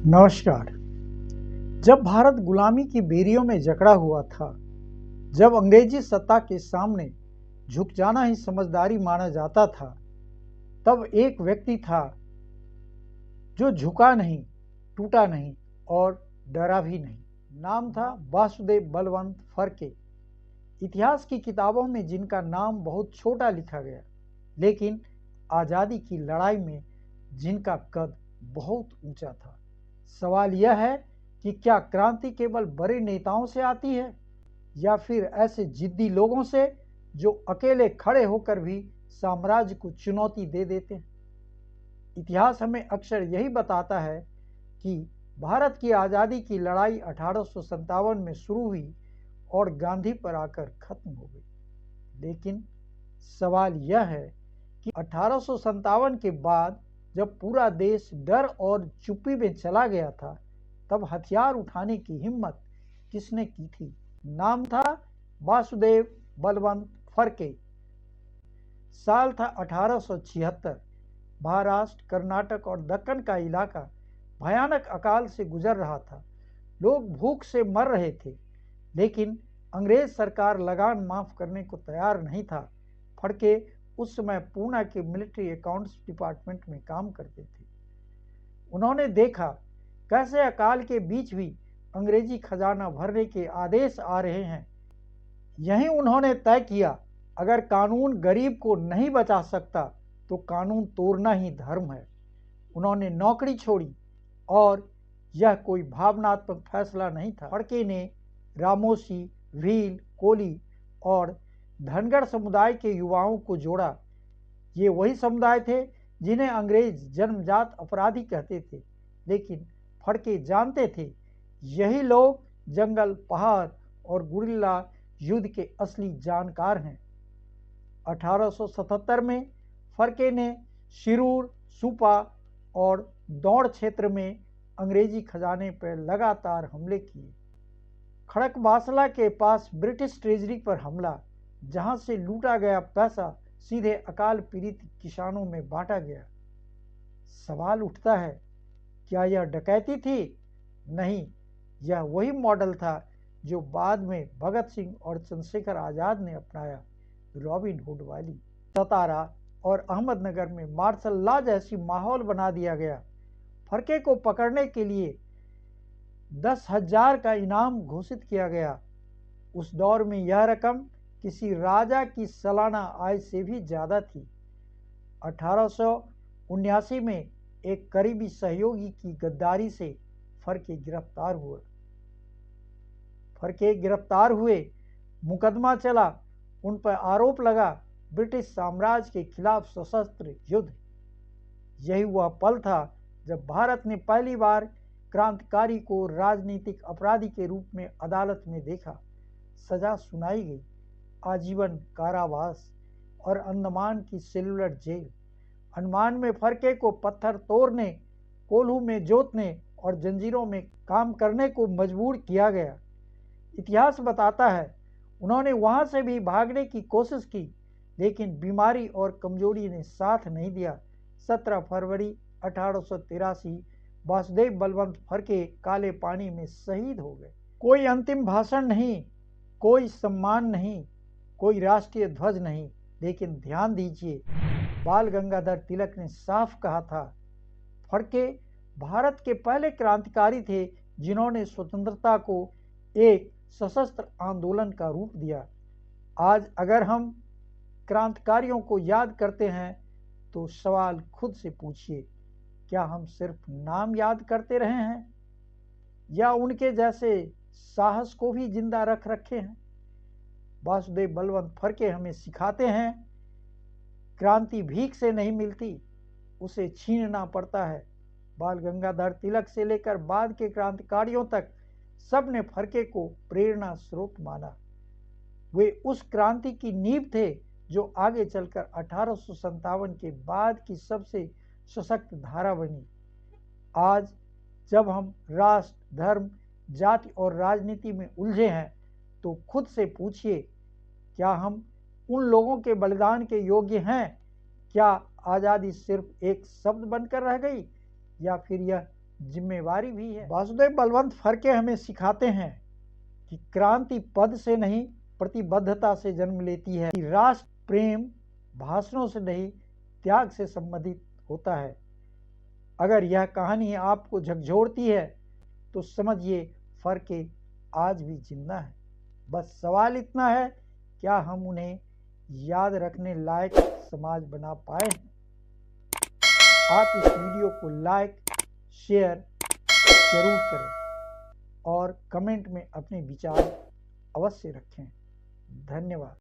नमस्कार। जब भारत गुलामी की बेड़ियों में जकड़ा हुआ था, जब अंग्रेजी सत्ता के सामने झुक जाना ही समझदारी माना जाता था, तब एक व्यक्ति था जो झुका नहीं, टूटा नहीं और डरा भी नहीं। नाम था वासुदेव बलवंत फरके। इतिहास की किताबों में जिनका नाम बहुत छोटा लिखा गया, लेकिन आज़ादी की लड़ाई में जिनका कद बहुत ऊंचा था। सवाल यह है कि क्या क्रांति केवल बड़े नेताओं से आती है या फिर ऐसे जिद्दी लोगों से जो अकेले खड़े होकर भी साम्राज्य को चुनौती दे देते हैं। इतिहास हमें अक्सर यही बताता है कि भारत की आज़ादी की लड़ाई 1857 में शुरू हुई और गांधी पर आकर खत्म हो गई। लेकिन सवाल यह है कि 1857 के बाद जब पूरा देश डर और चुप्पी में चला गया था, तब हथियार उठाने की हिम्मत किसने की थी? नाम था वासुदेव बलवंत फरके। साल था 1876। महाराष्ट्र, कर्नाटक और दक्कन का इलाका भयानक अकाल से गुजर रहा था। लोग भूख से मर रहे थे, लेकिन अंग्रेज सरकार लगान माफ करने को तैयार नहीं था। फड़के उस समय पूना के मिलिट्री अकाउंट्स डिपार्टमेंट में काम करते थे। उन्होंने देखा कैसे अकाल के बीच भी अंग्रेजी खजाना भरने के आदेश आ रहे हैं। यहीं उन्होंने तय किया, अगर कानून गरीब को नहीं बचा सकता तो कानून तोड़ना ही धर्म है। उन्होंने नौकरी छोड़ी और यह कोई भावनात्मक फैसला नहीं था। फड़के ने रामोसी, भील, कोली और धनगर समुदाय के युवाओं को जोड़ा। ये वही समुदाय थे जिन्हें अंग्रेज जन्मजात अपराधी कहते थे, लेकिन फड़के जानते थे यही लोग जंगल, पहाड़ और गुरिल्ला युद्ध के असली जानकार हैं। 1877 में फड़के ने शिरूर, सुपा और दौड़ क्षेत्र में अंग्रेजी खजाने पर लगातार हमले किए। खड़कवासला के पास ब्रिटिश ट्रेजरी पर हमला, जहां से लूटा गया पैसा सीधे अकाल पीड़ित किसानों में बांटा गया। सवाल उठता है, क्या यह डकैती थी? नहीं, यह वही मॉडल था जो बाद में भगत सिंह और चंद्रशेखर आज़ाद ने अपनाया। रॉबिन हुड वाली। सतारा और अहमदनगर में मार्शल लॉ जैसी माहौल बना दिया गया। फड़के को पकड़ने के लिए 10,000 का इनाम घोषित किया गया। उस दौर में यह रकम किसी राजा की सालाना आय से भी ज़्यादा थी। 1879 में एक करीबी सहयोगी की गद्दारी से फड़के गिरफ्तार हुए। मुकदमा चला, उन पर आरोप लगा ब्रिटिश साम्राज्य के खिलाफ सशस्त्र युद्ध। यही वह पल था जब भारत ने पहली बार क्रांतिकारी को राजनीतिक अपराधी के रूप में अदालत में देखा। सजा सुनाई गई, आजीवन कारावास और अंडमान की सेलुलर जेल। अंडमान में फड़के को पत्थर तोड़ने, कोल्हू में जोतने और जंजीरों में काम करने को मजबूर किया गया। इतिहास बताता है उन्होंने वहां से भी भागने की कोशिश की, लेकिन बीमारी और कमजोरी ने साथ नहीं दिया। 17 फरवरी 1883 वासुदेव बलवंत फड़के काले पानी में शहीद हो गए। कोई अंतिम भाषण नहीं, कोई सम्मान नहीं, कोई राष्ट्रीय ध्वज नहीं, लेकिन ध्यान दीजिए, बाल गंगाधर तिलक ने साफ कहा था, फड़के भारत के पहले क्रांतिकारी थे जिन्होंने स्वतंत्रता को एक सशस्त्र आंदोलन का रूप दिया। आज अगर हम क्रांतिकारियों को याद करते हैं तो सवाल खुद से पूछिए, क्या हम सिर्फ नाम याद करते रहे हैं या उनके जैसे साहस को भी जिंदा रख रखे हैं? वासुदेव बलवंत फड़के हमें सिखाते हैं, क्रांति भीख से नहीं मिलती, उसे छीनना पड़ता है। बाल गंगाधर तिलक से लेकर बाद के क्रांतिकारियों तक सब ने फड़के को प्रेरणा स्रोत माना। वे उस क्रांति की नींव थे जो आगे चलकर 1857 के बाद की सबसे सशक्त धारा बनी। आज जब हम राष्ट्र, धर्म, जाति और राजनीति में उलझे हैं, तो खुद से पूछिए, क्या हम उन लोगों के बलिदान के योग्य हैं? क्या आज़ादी सिर्फ एक शब्द बनकर रह गई या फिर यह जिम्मेवारी भी है। वासुदेव बलवंत फरके हमें सिखाते हैं कि क्रांति पद से नहीं प्रतिबद्धता से जन्म लेती है, कि राष्ट्र प्रेम भाषणों से नहीं त्याग से संबंधित होता है। अगर यह कहानी आपको झकझोरती है तो समझिए फरके आज भी जिंदा है। बस सवाल इतना है, क्या हम उन्हें याद रखने लायक समाज बना पाए हैं? आप इस वीडियो को लाइक शेयर जरूर करें और कमेंट में अपने विचार अवश्य रखें। धन्यवाद।